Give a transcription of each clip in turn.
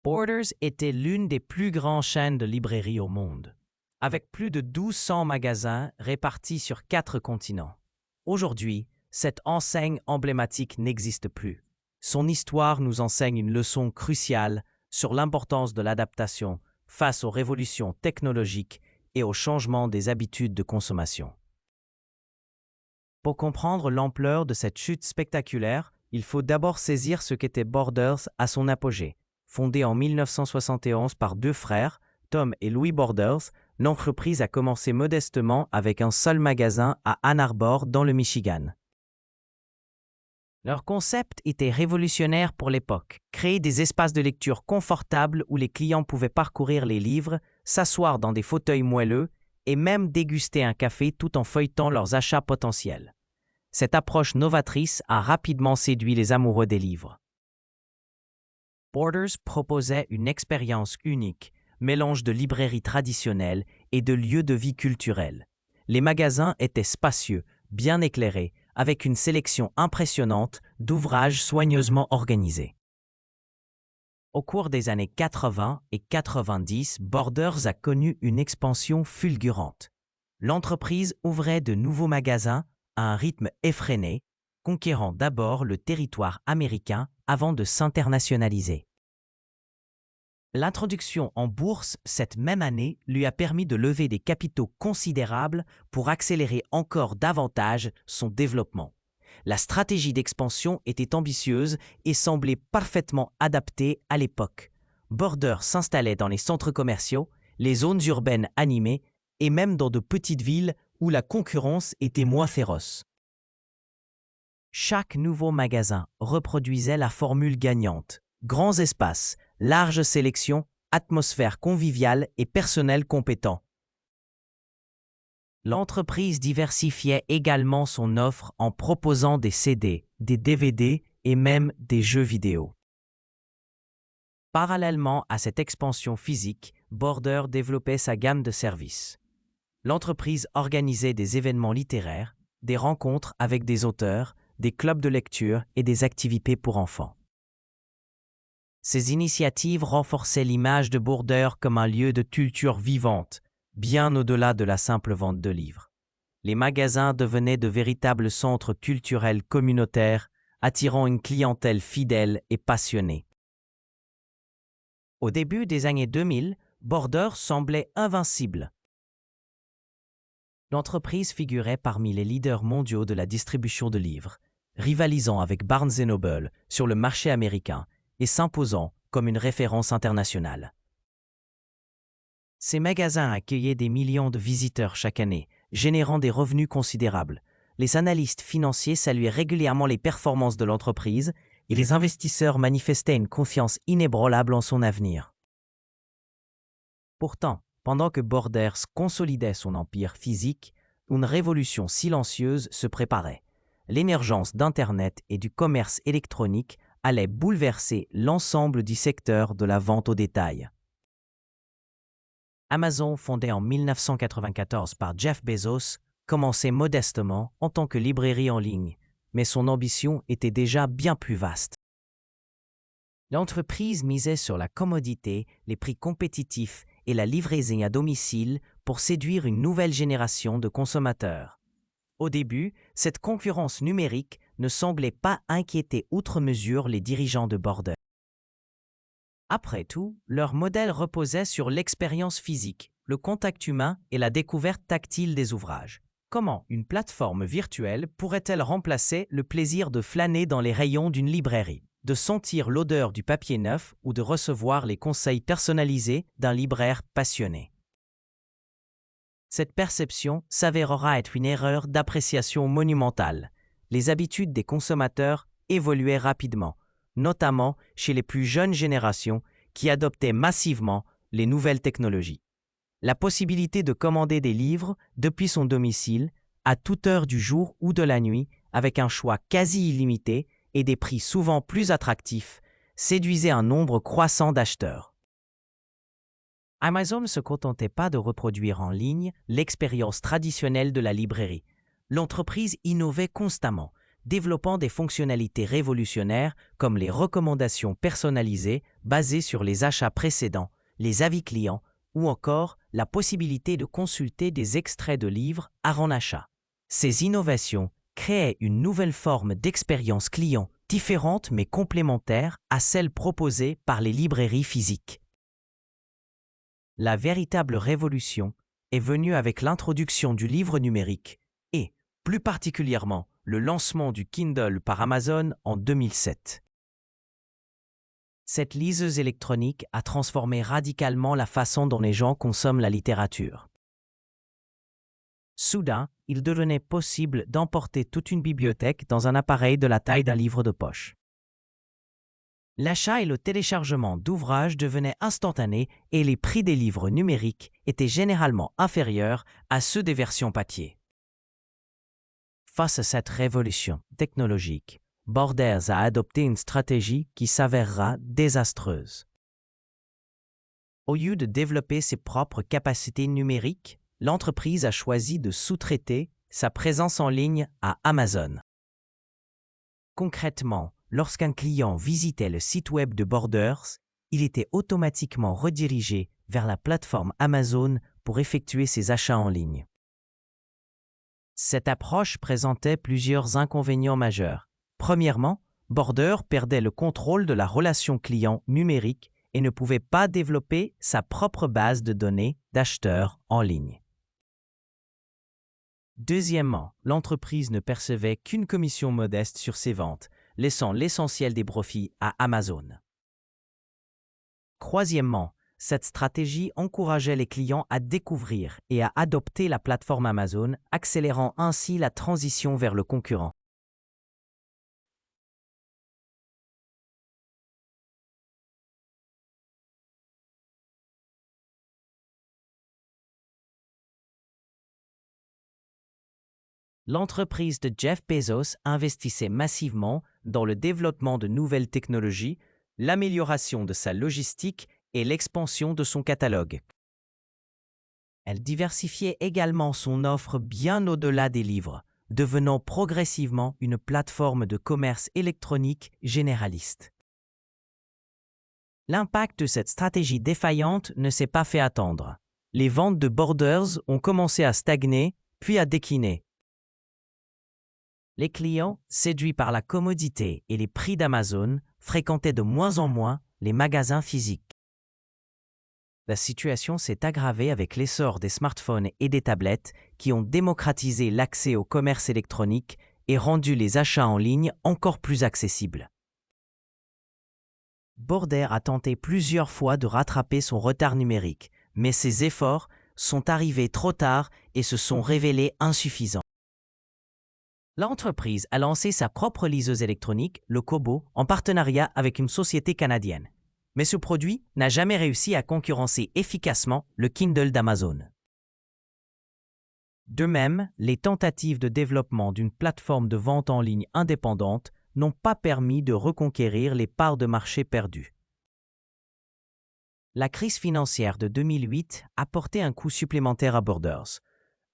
Borders était l'une des plus grandes chaînes de librairies au monde, avec plus de 1200 magasins répartis sur 4 continents. Aujourd'hui, cette enseigne emblématique n'existe plus. Son histoire nous enseigne une leçon cruciale sur l'importance de l'adaptation face aux révolutions technologiques et au changement des habitudes de consommation. Pour comprendre l'ampleur de cette chute spectaculaire, il faut d'abord saisir ce qu'était Borders à son apogée. Fondée en 1971 par 2 frères, Tom et Louis Borders, l'entreprise a commencé modestement avec un seul magasin à Ann Arbor dans le Michigan. Leur concept était révolutionnaire pour l'époque, créer des espaces de lecture confortables où les clients pouvaient parcourir les livres, s'asseoir dans des fauteuils moelleux et même déguster un café tout en feuilletant leurs achats potentiels. Cette approche novatrice a rapidement séduit les amoureux des livres. Borders proposait une expérience unique, mélange de librairie traditionnelle et de lieux de vie culturels. Les magasins étaient spacieux, bien éclairés, avec une sélection impressionnante d'ouvrages soigneusement organisés. Au cours des années 80 et 90, Borders a connu une expansion fulgurante. L'entreprise ouvrait de nouveaux magasins à un rythme effréné, conquérant d'abord le territoire américain avant de s'internationaliser. L'introduction en bourse cette même année lui a permis de lever des capitaux considérables pour accélérer encore davantage son développement. La stratégie d'expansion était ambitieuse et semblait parfaitement adaptée à l'époque. Borders s'installait dans les centres commerciaux, les zones urbaines animées et même dans de petites villes où la concurrence était moins féroce. Chaque nouveau magasin reproduisait la formule gagnante. Grands espaces, large sélection, atmosphère conviviale et personnel compétent. L'entreprise diversifiait également son offre en proposant des CD, des DVD et même des jeux vidéo. Parallèlement à cette expansion physique, Borders développait sa gamme de services. L'entreprise organisait des événements littéraires, des rencontres avec des auteurs, des clubs de lecture et des activités pour enfants. Ces initiatives renforçaient l'image de Borders comme un lieu de culture vivante, bien au-delà de la simple vente de livres. Les magasins devenaient de véritables centres culturels communautaires, attirant une clientèle fidèle et passionnée. Au début des années 2000, Borders semblait invincible. L'entreprise figurait parmi les leaders mondiaux de la distribution de livres, rivalisant avec Barnes & Noble sur le marché américain et s'imposant comme une référence internationale. Ces magasins accueillaient des millions de visiteurs chaque année, générant des revenus considérables. Les analystes financiers saluaient régulièrement les performances de l'entreprise et les investisseurs manifestaient une confiance inébranlable en son avenir. Pourtant, pendant que Borders consolidait son empire physique, une révolution silencieuse se préparait. L'émergence d'Internet et du commerce électronique allait bouleverser l'ensemble du secteur de la vente au détail. Amazon, fondé en 1994 par Jeff Bezos, commençait modestement en tant que librairie en ligne, mais son ambition était déjà bien plus vaste. L'entreprise misait sur la commodité, les prix compétitifs et la livraison à domicile pour séduire une nouvelle génération de consommateurs. Au début, cette concurrence numérique ne semblait pas inquiéter outre mesure les dirigeants de Borders. Après tout, leur modèle reposait sur l'expérience physique, le contact humain et la découverte tactile des ouvrages. Comment une plateforme virtuelle pourrait-elle remplacer le plaisir de flâner dans les rayons d'une librairie, de sentir l'odeur du papier neuf ou de recevoir les conseils personnalisés d'un libraire passionné? Cette perception s'avérera être une erreur d'appréciation monumentale. Les habitudes des consommateurs évoluaient rapidement, notamment chez les plus jeunes générations qui adoptaient massivement les nouvelles technologies. La possibilité de commander des livres depuis son domicile, à toute heure du jour ou de la nuit, avec un choix quasi illimité et des prix souvent plus attractifs, séduisait un nombre croissant d'acheteurs. Amazon ne se contentait pas de reproduire en ligne l'expérience traditionnelle de la librairie. L'entreprise innovait constamment, développant des fonctionnalités révolutionnaires comme les recommandations personnalisées basées sur les achats précédents, les avis clients ou encore la possibilité de consulter des extraits de livres avant achat. Ces innovations créaient une nouvelle forme d'expérience client différente mais complémentaire à celle proposée par les librairies physiques. La véritable révolution est venue avec l'introduction du livre numérique et, plus particulièrement, le lancement du Kindle par Amazon en 2007. Cette liseuse électronique a transformé radicalement la façon dont les gens consomment la littérature. Soudain, il devenait possible d'emporter toute une bibliothèque dans un appareil de la taille d'un livre de poche. L'achat et le téléchargement d'ouvrages devenaient instantanés et les prix des livres numériques étaient généralement inférieurs à ceux des versions papier. Face à cette révolution technologique, Borders a adopté une stratégie qui s'avérera désastreuse. Au lieu de développer ses propres capacités numériques, l'entreprise a choisi de sous-traiter sa présence en ligne à Amazon. Concrètement, lorsqu'un client visitait le site web de Borders, il était automatiquement redirigé vers la plateforme Amazon pour effectuer ses achats en ligne. Cette approche présentait plusieurs inconvénients majeurs. Premièrement, Borders perdait le contrôle de la relation client numérique et ne pouvait pas développer sa propre base de données d'acheteurs en ligne. Deuxièmement, l'entreprise ne percevait qu'une commission modeste sur ses ventes, laissant l'essentiel des profits à Amazon. Troisièmement, cette stratégie encourageait les clients à découvrir et à adopter la plateforme Amazon, accélérant ainsi la transition vers le concurrent. L'entreprise de Jeff Bezos investissait massivement dans le développement de nouvelles technologies, l'amélioration de sa logistique et l'expansion de son catalogue. Elle diversifiait également son offre bien au-delà des livres, devenant progressivement une plateforme de commerce électronique généraliste. L'impact de cette stratégie défaillante ne s'est pas fait attendre. Les ventes de Borders ont commencé à stagner, puis à décliner. Les clients, séduits par la commodité et les prix d'Amazon, fréquentaient de moins en moins les magasins physiques. La situation s'est aggravée avec l'essor des smartphones et des tablettes qui ont démocratisé l'accès au commerce électronique et rendu les achats en ligne encore plus accessibles. Borders a tenté plusieurs fois de rattraper son retard numérique, mais ses efforts sont arrivés trop tard et se sont révélés insuffisants. L'entreprise a lancé sa propre liseuse électronique, le Kobo, en partenariat avec une société canadienne. Mais ce produit n'a jamais réussi à concurrencer efficacement le Kindle d'Amazon. De même, les tentatives de développement d'une plateforme de vente en ligne indépendante n'ont pas permis de reconquérir les parts de marché perdues. La crise financière de 2008 a porté un coup supplémentaire à Borders.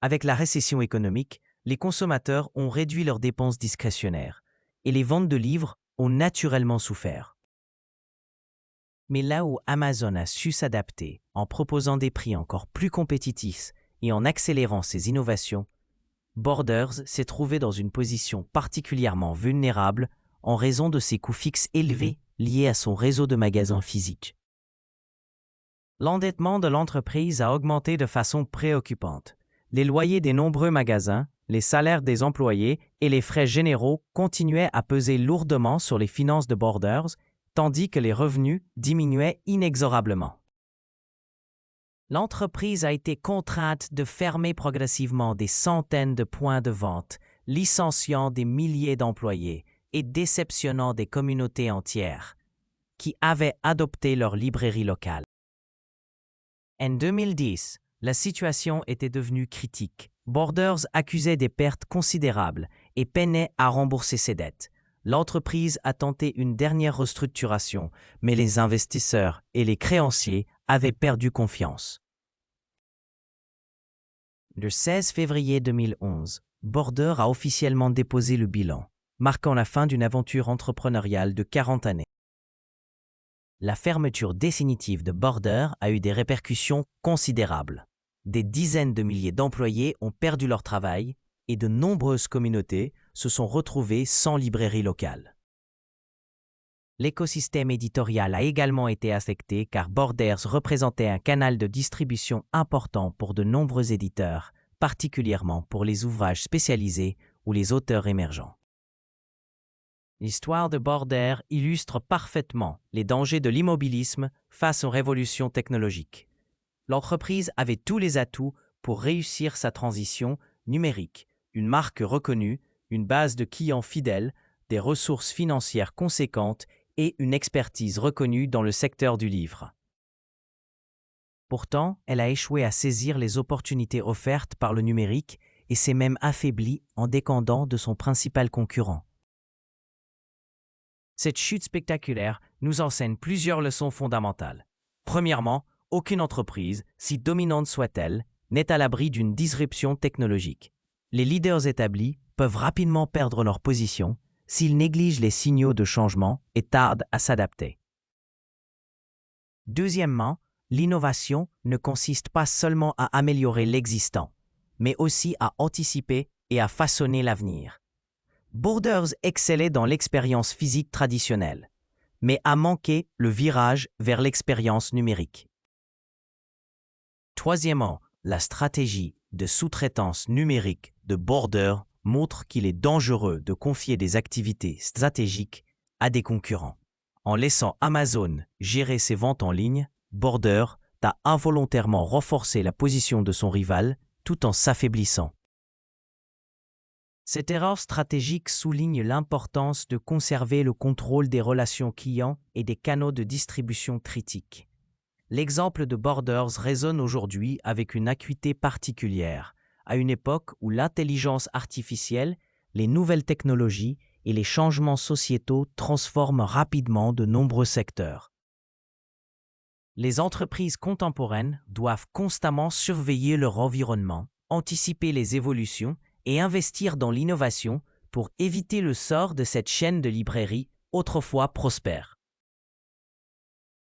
Avec la récession économique, les consommateurs ont réduit leurs dépenses discrétionnaires et les ventes de livres ont naturellement souffert. Mais là où Amazon a su s'adapter en proposant des prix encore plus compétitifs et en accélérant ses innovations, Borders s'est trouvé dans une position particulièrement vulnérable en raison de ses coûts fixes élevés liés à son réseau de magasins physiques. L'endettement de l'entreprise a augmenté de façon préoccupante. Les loyers des nombreux magasins, les salaires des employés et les frais généraux continuaient à peser lourdement sur les finances de Borders, tandis que les revenus diminuaient inexorablement. L'entreprise a été contrainte de fermer progressivement des centaines de points de vente, licenciant des milliers d'employés et déceptionnant des communautés entières qui avaient adopté leur librairie locale. En 2010, la situation était devenue critique. Borders accusait des pertes considérables et peinait à rembourser ses dettes. L'entreprise a tenté une dernière restructuration, mais les investisseurs et les créanciers avaient perdu confiance. Le 16 février 2011, Borders a officiellement déposé le bilan. marquant la fin d'une aventure entrepreneuriale de 40 années. La fermeture définitive de Border a eu des répercussions considérables. Des dizaines de milliers d'employés ont perdu leur travail et de nombreuses communautés se sont retrouvées sans librairie locale. L'écosystème éditorial a également été affecté car Borders représentait un canal de distribution important pour de nombreux éditeurs, particulièrement pour les ouvrages spécialisés ou les auteurs émergents. L'histoire de Border illustre parfaitement les dangers de l'immobilisme face aux révolutions technologiques. L'entreprise avait tous les atouts pour réussir sa transition numérique, une marque reconnue, une base de clients fidèles, des ressources financières conséquentes et une expertise reconnue dans le secteur du livre. Pourtant, elle a échoué à saisir les opportunités offertes par le numérique et s'est même affaiblie en décandant de son principal concurrent. Cette chute spectaculaire nous enseigne plusieurs leçons fondamentales. Premièrement, aucune entreprise, si dominante soit-elle, n'est à l'abri d'une disruption technologique. Les leaders établis peuvent rapidement perdre leur position s'ils négligent les signaux de changement et tardent à s'adapter. Deuxièmement, l'innovation ne consiste pas seulement à améliorer l'existant, mais aussi à anticiper et à façonner l'avenir. Borders excellait dans l'expérience physique traditionnelle, mais a manqué le virage vers l'expérience numérique. Troisièmement, la stratégie de sous-traitance numérique de Border montre qu'il est dangereux de confier des activités stratégiques à des concurrents. En laissant Amazon gérer ses ventes en ligne, Border a involontairement renforcé la position de son rival tout en s'affaiblissant. Cette erreur stratégique souligne l'importance de conserver le contrôle des relations clients et des canaux de distribution critiques. L'exemple de Borders résonne aujourd'hui avec une acuité particulière, à une époque où l'intelligence artificielle, les nouvelles technologies et les changements sociétaux transforment rapidement de nombreux secteurs. Les entreprises contemporaines doivent constamment surveiller leur environnement, anticiper les évolutions et investir dans l'innovation pour éviter le sort de cette chaîne de librairies autrefois prospère.